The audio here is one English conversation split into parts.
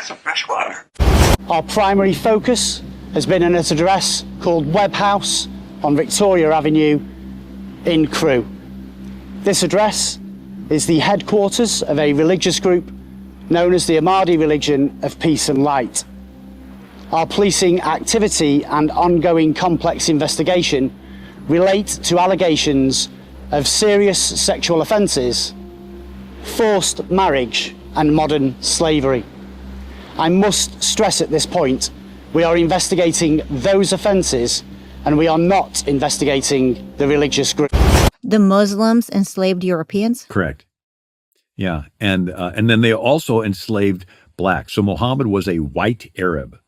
That's some fresh water. Our primary focus has been an address called Webb House on Victoria Avenue in Crewe. This address is the headquarters of a religious group known as the Ahmadi Religion of Peace and Light. Our policing activity and ongoing complex investigation relate to allegations of serious sexual offences, forced marriage and modern slavery. I must stress at this point, we are investigating those offences and we are not investigating the religious group. The Muslims enslaved Europeans? Correct. Yeah, and then they also enslaved blacks. So Muhammad was a white Arab.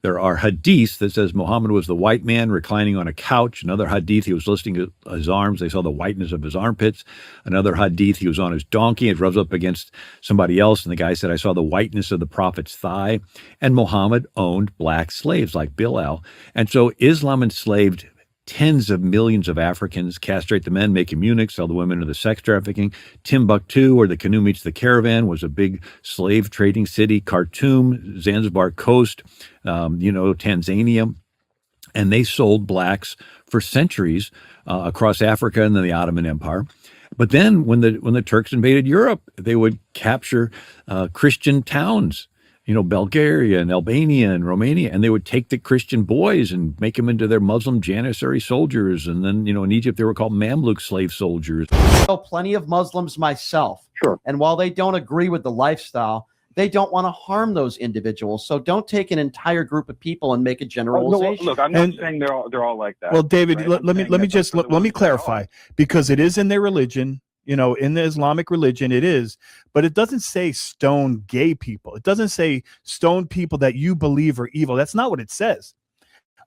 There are hadiths that says Muhammad was the white man reclining on a couch. Another hadith, he was lifting his arms. They saw the whiteness of his armpits. Another hadith, he was on his donkey. It rubs up against somebody else. And the guy said, I saw the whiteness of the prophet's thigh. And Muhammad owned black slaves like Bilal. And so Islam enslaved tens of millions of Africans, castrate the men, make them eunuchs, sell the women into the sex trafficking. Timbuktu, where the canoe meets the caravan, was a big slave trading city. Khartoum, Zanzibar coast, Tanzania. And they sold blacks for centuries across Africa and then the Ottoman Empire. But then when the Turks invaded Europe, they would capture Christian towns, Bulgaria and Albania and Romania, and they would take the Christian boys and make them into their Muslim Janissary soldiers. And then, in Egypt, they were called Mamluk slave soldiers. I know plenty of Muslims myself. Sure. And while they don't agree with the lifestyle, they don't want to harm those individuals. So don't take an entire group of people and make a generalization. Look, I'm not saying they're all like that. Well, David, right? let me clarify, because it is in their religion. In the Islamic religion, it is, but it doesn't say stone gay people. It doesn't say stone people that you believe are evil. That's not what it says.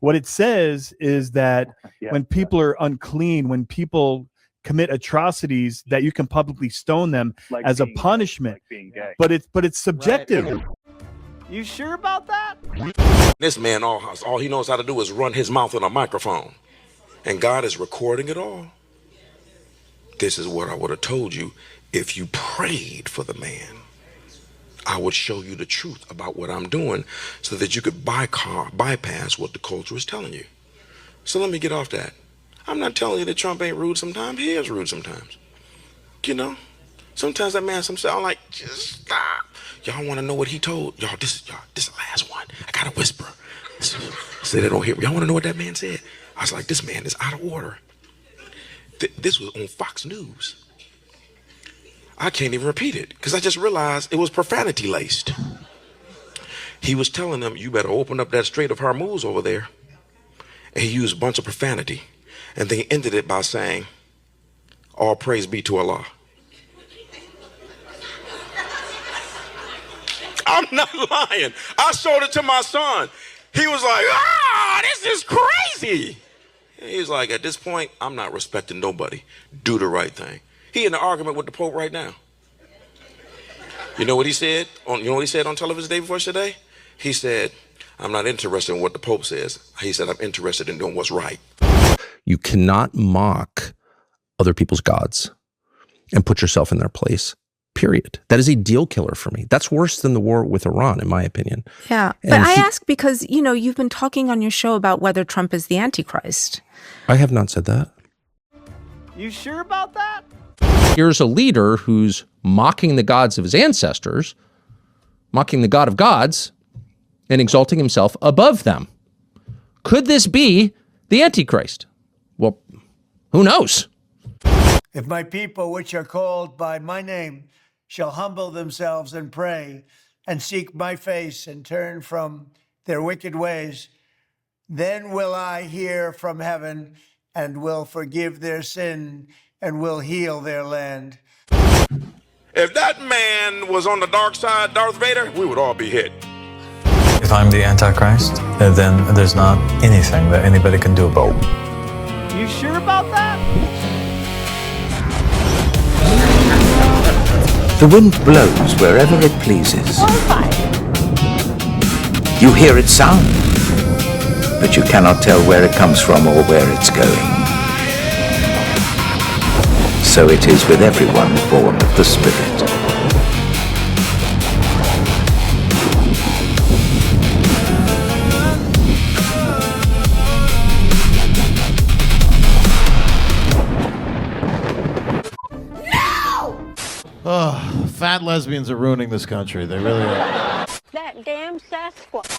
What it says is that when people are unclean, when people commit atrocities, that you can publicly stone them Like as a being punishment. being gay. But it's subjective. Right. You sure about that? This man, all he knows how to do is run his mouth on a microphone. And God is recording it all. This is what I would have told you if you prayed for the man. I would show you the truth about what I'm doing so that you could bypass what the culture is telling you. So let me get off that. I'm not telling you that Trump ain't rude sometimes. He is rude sometimes. Sometimes that man, I'm like, just stop. Y'all want to know what he told? This is the last one. I got to whisper. So they don't hear me. Y'all want to know what that man said? I was like, this man is out of order. This was on Fox News. I can't even repeat it because I just realized it was profanity laced. He was telling them, you better open up that Strait of Hormuz over there. And he used a bunch of profanity. And they ended it by saying, all praise be to Allah. I'm not lying. I showed it to my son. He was like, this is crazy. He's like, at this point, I'm not respecting nobody. Do the right thing. He in an argument with the Pope right now. You know what he said? On television the day before today? He said, I'm not interested in what the Pope says. He said, I'm interested in doing what's right. You cannot mock other people's gods and put yourself in their place, period. That is a deal killer for me. That's worse than the war with Iran, in my opinion. Yeah, but I ask because, you've been talking on your show about whether Trump is the Antichrist. I have not said that. You sure about that? Here's a leader who's mocking the gods of his ancestors, mocking the God of gods, and exalting himself above them. Could this be the Antichrist? Well, who knows? If my people, which are called by my name, shall humble themselves and pray and seek my face and turn from their wicked ways, then will I hear from heaven and will forgive their sin and will heal their land. If that man was on the dark side, Darth Vader, we would all be hit. If I'm the Antichrist, then there's not anything that anybody can do about it. You sure about that? The wind blows wherever it pleases. You hear its sound, but you cannot tell where it comes from or where it's going. So it is with everyone born of the Spirit. Oh, fat lesbians are ruining this country. They really are. That damn Sasquatch.